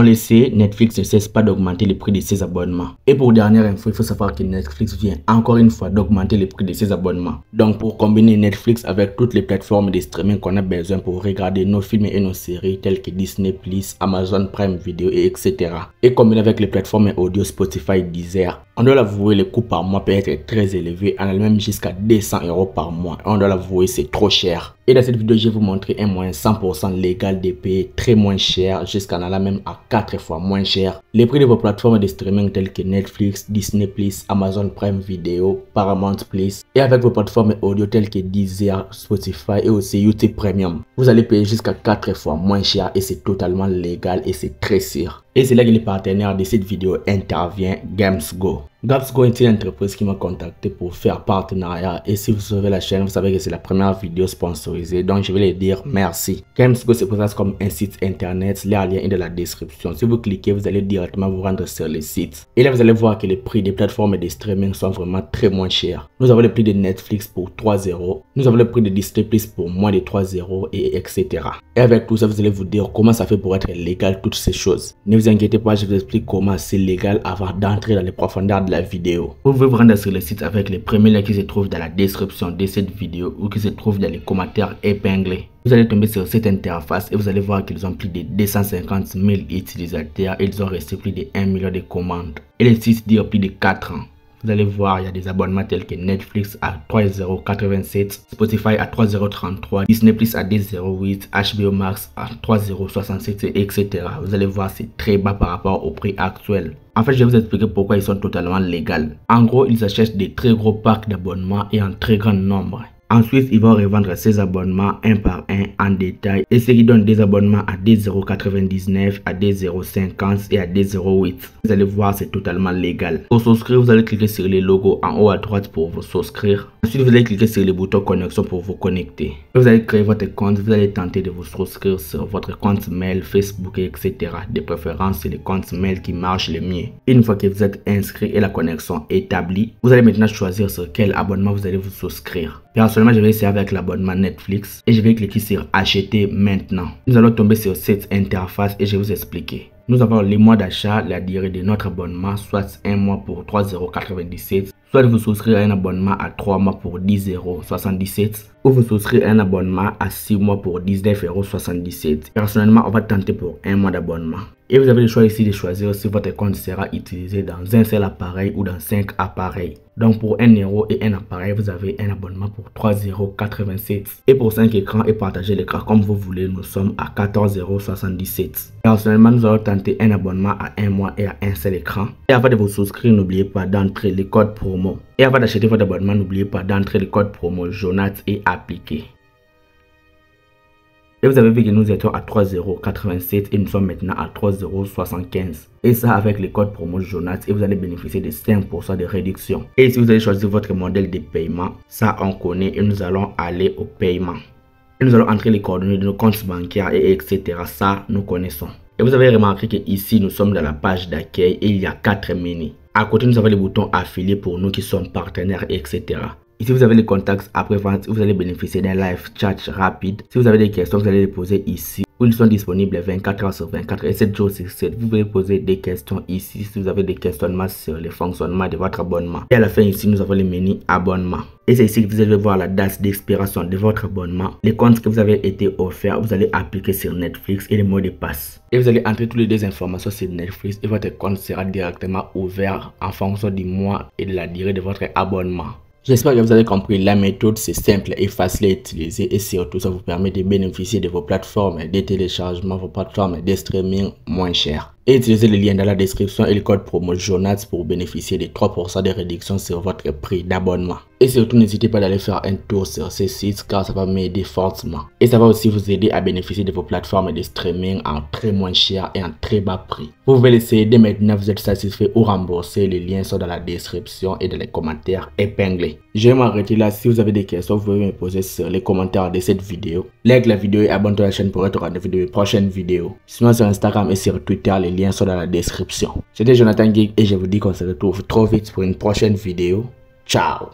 le sait, Netflix ne cesse pas d'augmenter le prix de ses abonnements. Et pour dernière info, il faut savoir que Netflix vient encore une fois d'augmenter le prix de ses abonnements. Donc pour combiner Netflix avec toutes les plateformes de streaming qu'on a besoin pour regarder nos films et nos séries telles que Disney+, Amazon Prime Video et etc. Et combiner avec les plateformes audio Spotify, Deezer, on doit l'avouer, le coût par mois peut être très élevé, en allant même jusqu'à 200 € par mois. On doit l'avouer, c'est trop cher. Et dans cette vidéo, je vais vous montrer un moyen 100% légal de payer très moins cher, jusqu'en allant même à 4 fois moins cher les prix de vos plateformes de streaming telles que Netflix, Disney+, Amazon Prime Video, Paramount+, et avec vos plateformes audio telles que Deezer, Spotify et aussi YouTube Premium. Vous allez payer jusqu'à 4 fois moins cher et c'est totalement légal et c'est très sûr. Et c'est là que le partenaire de cette vidéo intervient, GamesGo. GamesGo est une entreprise qui m'a contacté pour faire partenariat et si vous suivez la chaîne, vous savez que c'est la première vidéo sponsorisée, donc je vais les dire merci. GamesGo se présente comme un site internet, le lien est dans la description. Si vous cliquez, vous allez directement vous rendre sur le site. Et là, vous allez voir que les prix des plateformes de streaming sont vraiment très moins chers. Nous avons le prix de Netflix pour 3 €, nous avons le prix de Disney+ pour moins de 3 € et etc. Et avec tout ça, vous allez vous dire comment ça fait pour être légal toutes ces choses. Ne vous inquiétez pas, je vous explique comment c'est légal avant d'entrer dans les profondeurs de la vidéo. Vous pouvez vous rendre sur le site avec les premiers liens qui se trouvent dans la description de cette vidéo ou qui se trouvent dans les commentaires épinglés. Vous allez tomber sur cette interface et vous allez voir qu'ils ont plus de 250 000 utilisateurs et ils ont reçu plus de 1 million de commandes. Et le site dure plus de 4 ans. Vous allez voir, il y a des abonnements tels que Netflix à 3,87 €, Spotify à 3,33 €, Disney+ à 2,08 €, HBO Max à 3,67 €, etc. Vous allez voir, c'est très bas par rapport au prix actuel. En fait, je vais vous expliquer pourquoi ils sont totalement légaux. En gros, ils achètent des très gros packs d'abonnements et en très grand nombre. Ensuite, ils vont revendre ces abonnements un par un en détail et ce qui donne des abonnements à 2,99 €, à 2,50 € et à 2,08 €. Vous allez voir, c'est totalement légal. Pour souscrire, vous allez cliquer sur les logos en haut à droite pour vous souscrire. Ensuite, vous allez cliquer sur le bouton connexion pour vous connecter. Vous allez créer votre compte, vous allez tenter de vous souscrire sur votre compte mail, Facebook, etc. De préférence, c'est le compte mail qui marche le mieux. Une fois que vous êtes inscrit et la connexion établie, vous allez maintenant choisir sur quel abonnement vous allez vous souscrire. Personnellement, je vais essayer avec l'abonnement Netflix et je vais cliquer sur acheter maintenant. Nous allons tomber sur cette interface et je vais vous expliquer. Nous avons les mois d'achat, la durée de notre abonnement, soit un mois pour 3,97 €, soit vous souscrire à un abonnement à 3 mois pour 10,77 € ou vous souscrire à un abonnement à 6 mois pour 19,77 €. Personnellement, on va tenter pour un mois d'abonnement. Et vous avez le choix ici de choisir si votre compte sera utilisé dans un seul appareil ou dans 5 appareils. Donc pour 1 € et un appareil, vous avez un abonnement pour 3,87 €. Et pour 5 écrans et partager l'écran comme vous voulez, nous sommes à 14,77 €. Personnellement, nous allons tenter un abonnement à 1 mois et à un seul écran. Et avant de vous souscrire, n'oubliez pas d'entrer les codes promo. Et avant d'acheter votre abonnement, n'oubliez pas d'entrer le code promo Jonath et appliquer. Et vous avez vu que nous étions à 3,87 € et nous sommes maintenant à 3,75 €. Et ça avec le code promo Jonath et vous allez bénéficier de 5% de réduction. Et si vous allez choisir votre modèle de paiement, ça on connaît et nous allons aller au paiement. Et nous allons entrer les coordonnées de nos comptes bancaires et etc. Ça nous connaissons. Et vous avez remarqué que ici nous sommes dans la page d'accueil et il y a 4 menus. À côté nous avons le bouton affilié pour nous qui sommes partenaires etc. Ici, vous avez les contacts après-vente, vous allez bénéficier d'un live chat rapide. Si vous avez des questions, vous allez les poser ici. Où ils sont disponibles 24 h sur 24 et 7 jours sur 7. Vous pouvez poser des questions ici si vous avez des questionnements sur le fonctionnement de votre abonnement. Et à la fin ici, nous avons le menu abonnement. Et c'est ici que vous allez voir la date d'expiration de votre abonnement. Les comptes que vous avez été offerts, vous allez appliquer sur Netflix et le mot de passe. Et vous allez entrer toutes les deux informations sur Netflix et votre compte sera directement ouvert en fonction du mois et de la durée de votre abonnement. J'espère que vous avez compris, la méthode c'est simple et facile à utiliser et surtout ça vous permet de bénéficier de vos plateformes de téléchargement, vos plateformes de streaming moins chères. Et utilisez le lien dans la description et le code promo Jonath pour bénéficier de 3% de réduction sur votre prix d'abonnement. Et surtout n'hésitez pas d'aller faire un tour sur ces sites car ça va m'aider fortement. Et ça va aussi vous aider à bénéficier de vos plateformes de streaming en très moins cher et en très bas prix. Vous pouvez l'essayer dès maintenant, vous êtes satisfait ou remboursé, les liens sont dans la description et dans les commentaires épinglés. Je vais m'arrêter là, si vous avez des questions vous pouvez me poser sur les commentaires de cette vidéo. Like la vidéo et abonne-toi à la chaîne pour être au rendez-vous de mes prochaines vidéos. Sinon sur Instagram et sur Twitter, les liens sont dans la description. C'était Jonathan Geek et je vous dis qu'on se retrouve trop vite pour une prochaine vidéo. Ciao!